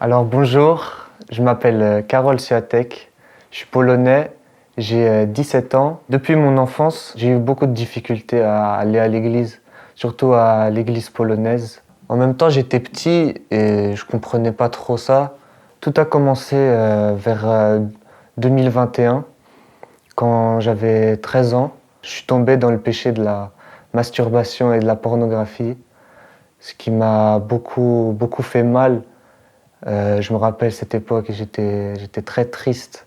Alors bonjour, je m'appelle Karol Swiatek, je suis polonais, j'ai 17 ans. Depuis mon enfance, j'ai eu beaucoup de difficultés à aller à l'église, surtout à l'église polonaise. En même temps, j'étais petit et je comprenais pas trop ça. Tout a commencé vers 2021, quand j'avais 13 ans. Je suis tombé dans le péché de la masturbation et de la pornographie, ce qui m'a beaucoup fait mal. Je me rappelle cette époque et j'étais très triste.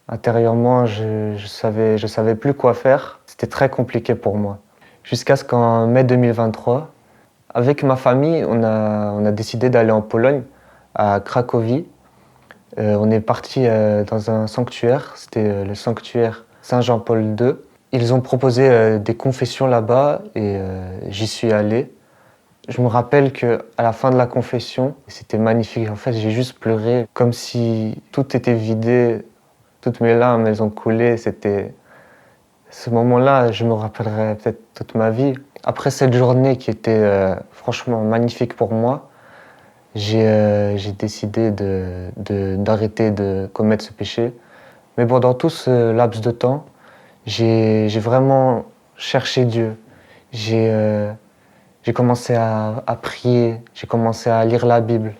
Intérieurement, je savais plus quoi faire. C'était très compliqué pour moi. Jusqu'à ce qu'en mai 2023, avec ma famille, on a décidé d'aller en Pologne, à Cracovie. On est parti dans un sanctuaire, c'était le sanctuaire Saint-Jean-Paul II. Ils ont proposé des confessions là-bas et j'y suis allé. Je me rappelle qu'à la fin de la confession, c'était magnifique. En fait, j'ai juste pleuré, comme si tout était vidé, toutes mes larmes, elles ont coulé. Ce moment-là, je me rappellerai peut-être toute ma vie. Après cette journée qui était franchement magnifique pour moi, j'ai décidé d'arrêter de commettre ce péché. Mais bon, dans tout ce laps de temps, j'ai vraiment cherché Dieu. J'ai j'ai commencé à prier, j'ai commencé à lire la Bible.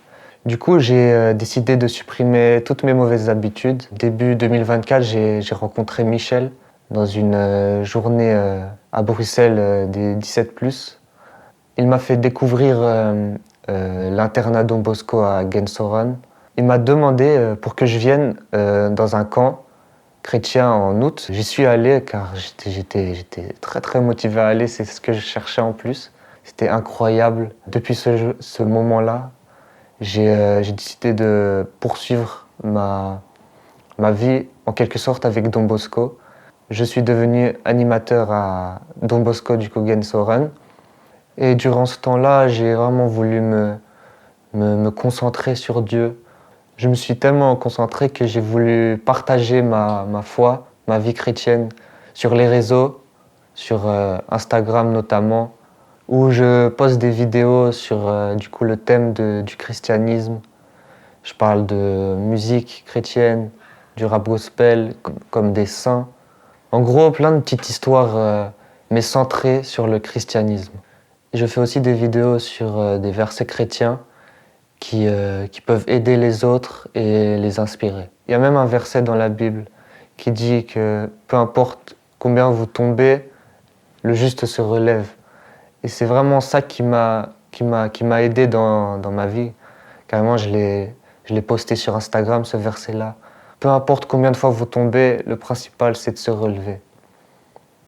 Du coup, j'ai décidé de supprimer toutes mes mauvaises habitudes. Début 2024, j'ai rencontré Michel dans une journée à Bruxelles des 17+. Il m'a fait découvrir l'internat Don Bosco à Gensoran. Il m'a demandé pour que je vienne dans un camp chrétien en août. J'y suis allé car j'étais très motivé à aller, c'est ce que je cherchais en plus. C'était incroyable. Depuis ce moment-là, j'ai décidé de poursuivre ma vie en quelque sorte avec Don Bosco. Je suis devenu animateur à Don Bosco du Gensoran. Et durant ce temps-là, j'ai vraiment voulu me concentrer sur Dieu. Je me suis tellement concentré que j'ai voulu partager ma foi, ma vie chrétienne sur les réseaux, sur Instagram notamment, où je poste des vidéos sur du coup, le thème du christianisme. Je parle de musique chrétienne, du rap gospel, comme des saints. En gros, plein de petites histoires, mais centrées sur le christianisme. Et je fais aussi des vidéos sur des versets chrétiens qui peuvent aider les autres et les inspirer. Il y a même un verset dans la Bible qui dit que peu importe combien vous tombez, le juste se relève. Et c'est vraiment ça qui m'a aidé dans ma vie. Carrément, je l'ai posté sur Instagram, ce verset-là. Peu importe combien de fois vous tombez, le principal c'est de se relever.